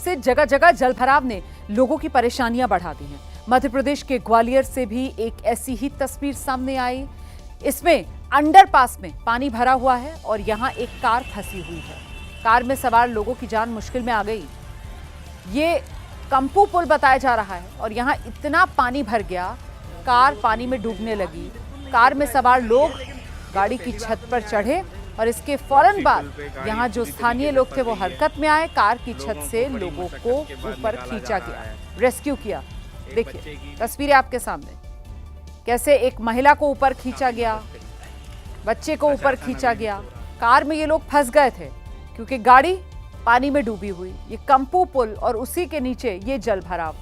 से जगह जगह जलभराव ने लोगों की परेशानियां बढ़ा दी हैं। मध्य प्रदेश के ग्वालियर से भी एक ऐसी ही तस्वीर सामने आई। इसमें अंडरपास में पानी भरा हुआ है और यहां एक कार फंसी हुई है। कार में सवार लोगों की जान मुश्किल में आ गई। ये कंपू पुल बताया जा रहा है और यहां इतना पानी भर गया, कार पानी में डूबने लगी। कार में सवार लोग गाड़ी की छत पर चढ़े और इसके फौरन बाद यहां जो स्थानीय लोग थे वो हरकत में आए। कार की छत से लोगों को ऊपर खींचा गया, रेस्क्यू किया। देखिए तस्वीरें आपके सामने, कैसे एक महिला को ऊपर खींचा गया, बच्चे को ऊपर खींचा गया। कार में ये लोग फंस गए थे क्योंकि गाड़ी पानी में डूबी हुई। ये कंपू पुल और उसी के नीचे ये जल भराव।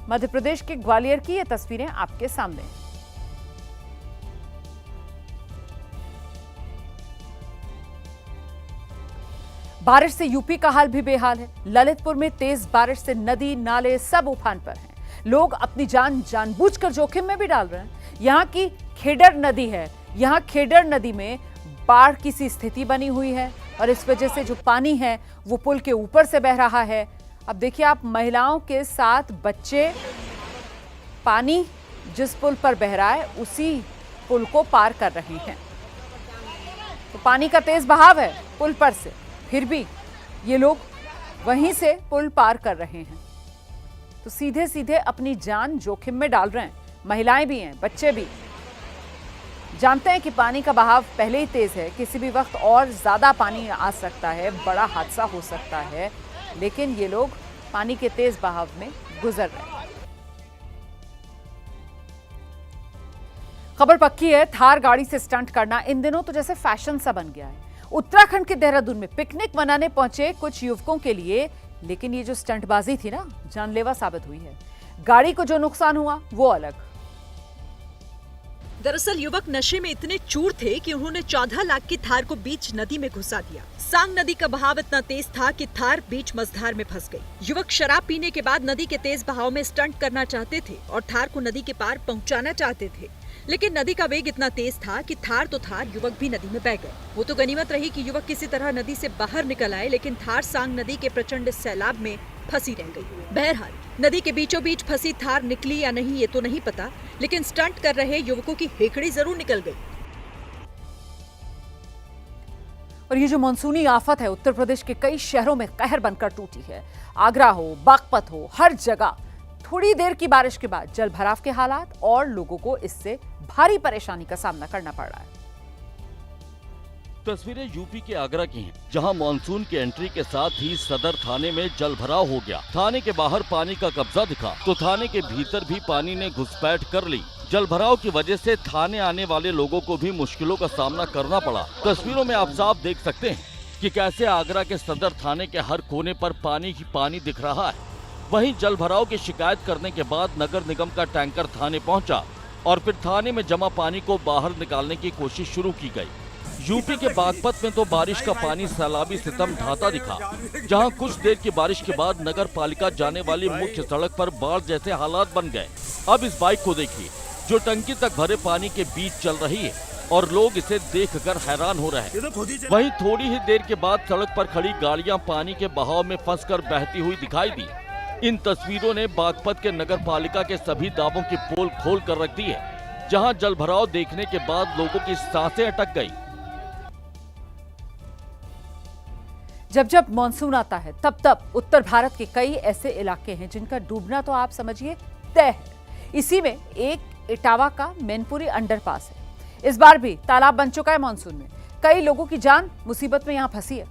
मध्य प्रदेश के ग्वालियर की ये तस्वीरें आपके सामने। बारिश से यूपी का हाल भी बेहाल है। ललितपुर में तेज बारिश से नदी नाले सब उफान पर हैं। लोग अपनी जान जानबूझकर जोखिम में भी डाल रहे हैं। यहाँ की खेडर नदी है, यहाँ खेडर नदी में बाढ़ की सी स्थिति बनी हुई है और इस वजह से जो पानी है वो पुल के ऊपर से बह रहा है। अब देखिए आप, महिलाओं के साथ बच्चे पानी जिस पुल पर बह रहा है उसी पुल को पार कर रहे हैं। तो पानी का तेज बहाव है पुल पर से, फिर भी ये लोग वहीं से पुल पार कर रहे हैं। तो सीधे सीधे अपनी जान जोखिम में डाल रहे हैं। महिलाएं भी हैं, बच्चे भी। जानते हैं कि पानी का बहाव पहले ही तेज है, किसी भी वक्त और ज्यादा पानी आ सकता है, बड़ा हादसा हो सकता है, लेकिन ये लोग पानी के तेज बहाव में गुजर रहे हैं। खबर पक्की है, थार गाड़ी से स्टंट करना इन दिनों तो जैसे फैशन सा बन गया है। उत्तराखंड के देहरादून में पिकनिक मनाने पहुंचे कुछ युवकों के लिए, लेकिन ये जो स्टंटबाजी थी ना, जानलेवा साबित हुई है। गाड़ी को जो नुकसान हुआ वो अलग। दरअसल युवक नशे में इतने चूर थे कि उन्होंने 14 लाख की थार को बीच नदी में घुसा दिया। सांग नदी का बहाव इतना तेज था कि थार बीच मझधार में फंस गई। युवक शराब पीने के बाद नदी के तेज बहाव में स्टंट करना चाहते थे और थार को नदी के पार पहुंचाना चाहते थे, लेकिन नदी का वेग इतना तेज था कि थार तो थार, युवक भी नदी में बह गए। वो तो गनीमत रही कि युवक किसी तरह नदी से बाहर निकल आए, लेकिन थार सांग नदी के प्रचंड सैलाब में फंसी रह गई। बहरहाल नदी के बीचों बीच फंसी थार निकली या नहीं ये तो नहीं पता, लेकिन स्टंट कर रहे युवकों की हेकड़ी जरूर निकल गई। और ये जो मानसूनी आफत है उत्तर प्रदेश के कई शहरों में कहर बनकर टूटी है। आगरा हो, बागपत हो, हर जगह थोड़ी देर की बारिश के बाद जलभराव के हालात और लोगों को इससे भारी परेशानी का सामना करना पड़ रहा है। तस्वीरें यूपी के आगरा की हैं, जहां मानसून की एंट्री के साथ ही सदर थाने में जलभराव हो गया। थाने के बाहर पानी का कब्जा दिखा तो थाने के भीतर भी पानी ने घुसपैठ कर ली। जलभराव की वजह से थाने आने वाले लोगों को भी मुश्किलों का सामना करना पड़ा। तस्वीरों में आप साफ देख सकते हैं कि कैसे आगरा के सदर थाने के हर कोने पर पानी ही पानी दिख रहा है। वहीं जलभराव की शिकायत करने के बाद नगर निगम का टैंकर थाने पहुंचा और फिर थाने में जमा पानी को बाहर निकालने की कोशिश शुरू की गई। यूपी के बागपत में तो बारिश का पानी सैलाबी सितम ढाता दिखा, जहां कुछ देर की बारिश के बाद नगर पालिका जाने वाली मुख्य सड़क पर बाढ़ जैसे हालात बन गए। अब इस बाइक को देखिए जो टंकी तक भरे पानी के बीच चल रही है और लोग इसे देखकर हैरान हो रहे हैं। वहीं थोड़ी ही देर के बाद सड़क पर खड़ी गाड़ियां पानी के बहाव में फंसकर बहती हुई दिखाई दी। इन तस्वीरों ने बागपत के नगर पालिका के सभी दावों की पोल खोल कर रख दी है, जहां जलभराव देखने के बाद लोगों की सांसें अटक गई। जब जब मानसून आता है तब तब उत्तर भारत के कई ऐसे इलाके हैं जिनका डूबना तो आप समझिए तय है। इसी में एक इटावा का मैनपुरी अंडरपास है। इस बार भी तालाब बन चुका है मानसून में। कई लोगों की जान मुसीबत में यहां फंसी है।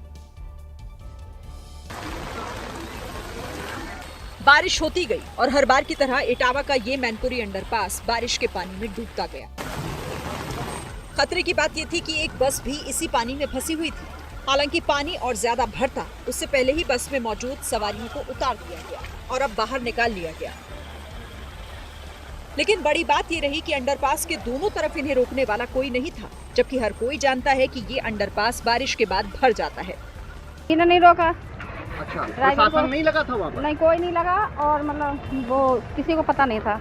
बारिश होती गई और हर बार की तरह इटावा का ये मैनपुरी अंडरपास बारिश के पानी में डूबता गया। खतरे की बात ये थी कि एक बस भी इसी पानी में फंसी हुई थी। हालांकि पानी और ज्यादा भरता उससे पहले ही बस में मौजूद सवारियों को उतार दिया गया और अब बाहर निकाल लिया गया। लेकिन बड़ी बात ये रही कि अंडरपास के दोनों तरफ इन्हें रोकने वाला कोई नहीं था, जबकि हर कोई जानता है कि ये अंडरपास बारिश के बाद भर जाता है। इन्हें नहीं रोका। अच्छा, प्रशासन नहीं लगा था वहाँ पर? नहीं, कोई नहीं लगा और मतलब वो किसी को पता नहीं था।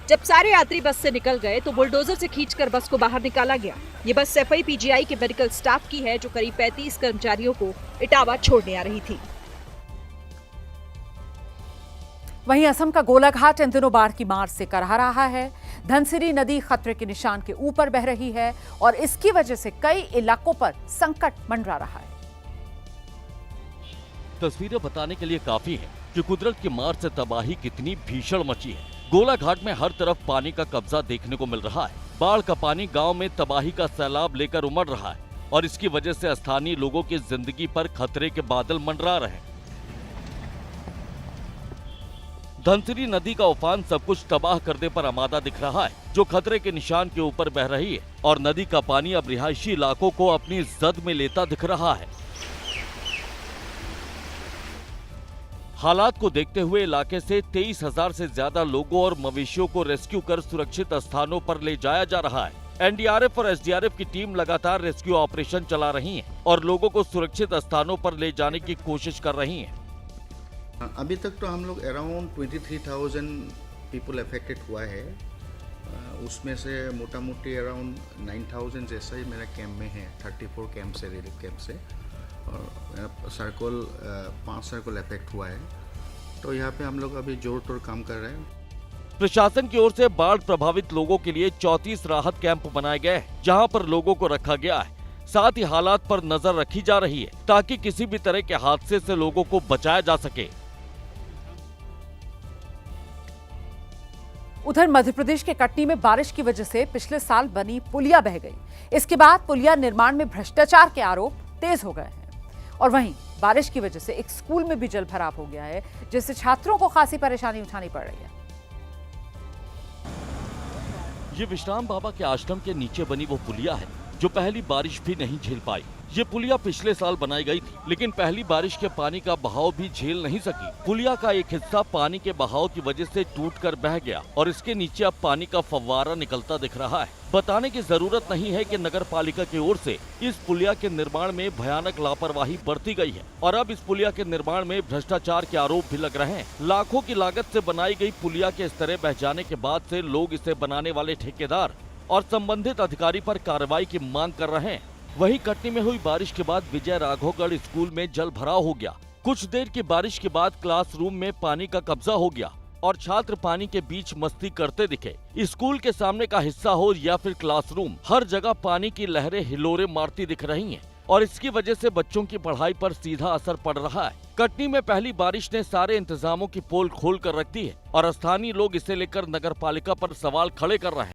जब सारे यात्री बस से निकल गए तो बुलडोजर से खींचकर बस को बाहर निकाला गया। ये बस एफआईपीजीआई के मेडिकल स्टाफ की है जो करीब 35 कर्मचारियों को इटावा छोड़ने आ रही थी। वहीं असम का गोलाघाट इन दिनों बाढ़ की मार से करहा रहा है। धनसिरी नदी खतरे के निशान के ऊपर बह रही है और इसकी वजह से कई इलाकों पर संकट मंडरा रहा है। तस्वीरें बताने के लिए काफी है कि कुदरत की मार से तबाही कितनी भीषण मची है। गोलाघाट में हर तरफ पानी का कब्जा देखने को मिल रहा है। बाढ़ का पानी गांव में तबाही का सैलाब लेकर उमड़ रहा है और इसकी वजह से स्थानीय लोगों की जिंदगी पर खतरे के बादल मंडरा रहे हैं। धनसिरी नदी का उफान सब कुछ तबाह करने पर आमादा दिख रहा है, जो खतरे के निशान के ऊपर बह रही है और नदी का पानी अब रिहायशी इलाकों को अपनी जद में लेता दिख रहा है। हालात को देखते हुए इलाके से 23,000 से ज्यादा लोगों और मवेशियों को रेस्क्यू कर सुरक्षित स्थानों पर ले जाया जा रहा है। एनडीआरएफ और एसडीआरएफ की टीम लगातार रेस्क्यू ऑपरेशन चला रही है और लोगों को सुरक्षित स्थानों पर ले जाने की कोशिश कर रही है। अभी तक तो हम लोग अराउंड 23,000 पीपल अफेक्टेड हुआ है। उसमें से मोटा मोटी अराउंड 9,000 जैसा ही मेरा कैंप में है। 34 कैंप से, रिलीफ कैंप से, और सर्कल 5 सर्कल अफेक्ट हुआ है। तो यहाँ पे हम लोग अभी जोर तोड़ काम कर रहे हैं। प्रशासन की ओर से बाढ़ प्रभावित लोगों के लिए 34 राहत कैंप बनाए गए हैं, जहां पर लोगों को रखा गया है। साथ ही हालात पर नजर रखी जा रही है ताकि किसी भी तरह के हादसे से लोगों को बचाया जा सके। उधर मध्य प्रदेश के कटनी में बारिश की वजह से पिछले साल बनी पुलिया बह गई। इसके बाद पुलिया निर्माण में भ्रष्टाचार के आरोप तेज हो गए हैं और वहीं बारिश की वजह से एक स्कूल में भी जल भराव हो गया है, जिससे छात्रों को खासी परेशानी उठानी पड़ रही है। ये विश्राम बाबा के आश्रम के नीचे बनी वो पुलिया है जो पहली बारिश भी नहीं झेल पाई। ये पुलिया पिछले साल बनाई गई थी, लेकिन पहली बारिश के पानी का बहाव भी झेल नहीं सकी। पुलिया का एक हिस्सा पानी के बहाव की वजह से टूटकर बह गया और इसके नीचे अब पानी का फव्वारा निकलता दिख रहा है। बताने की जरूरत नहीं है कि नगर पालिका की ओर से इस पुलिया के निर्माण में भयानक लापरवाही बरती गई है और अब इस पुलिया के निर्माण में भ्रष्टाचार के आरोप भी लग रहे हैं। लाखों की लागत से बनाई गई पुलिया के इस तरह बह जाने के बाद से लोग इसे बनाने वाले ठेकेदार और संबंधित अधिकारी पर कार्रवाई की मांग कर रहे हैं। वहीं कटनी में हुई बारिश के बाद विजय राघवगढ़ स्कूल में जल भराव हो गया। कुछ देर की बारिश के बाद क्लासरूम में पानी का कब्जा हो गया और छात्र पानी के बीच मस्ती करते दिखे। स्कूल के सामने का हिस्सा हो या फिर क्लासरूम, हर जगह पानी की लहरें हिलोरे मारती दिख रही हैं और इसकी वजह से बच्चों की पढ़ाई पर सीधा असर पड़ रहा है। कटनी में पहली बारिश ने सारे इंतजामों की पोल खोल कर रख दी है और स्थानीय लोग इसे लेकर नगर पालिका पर सवाल खड़े कर रहे हैं।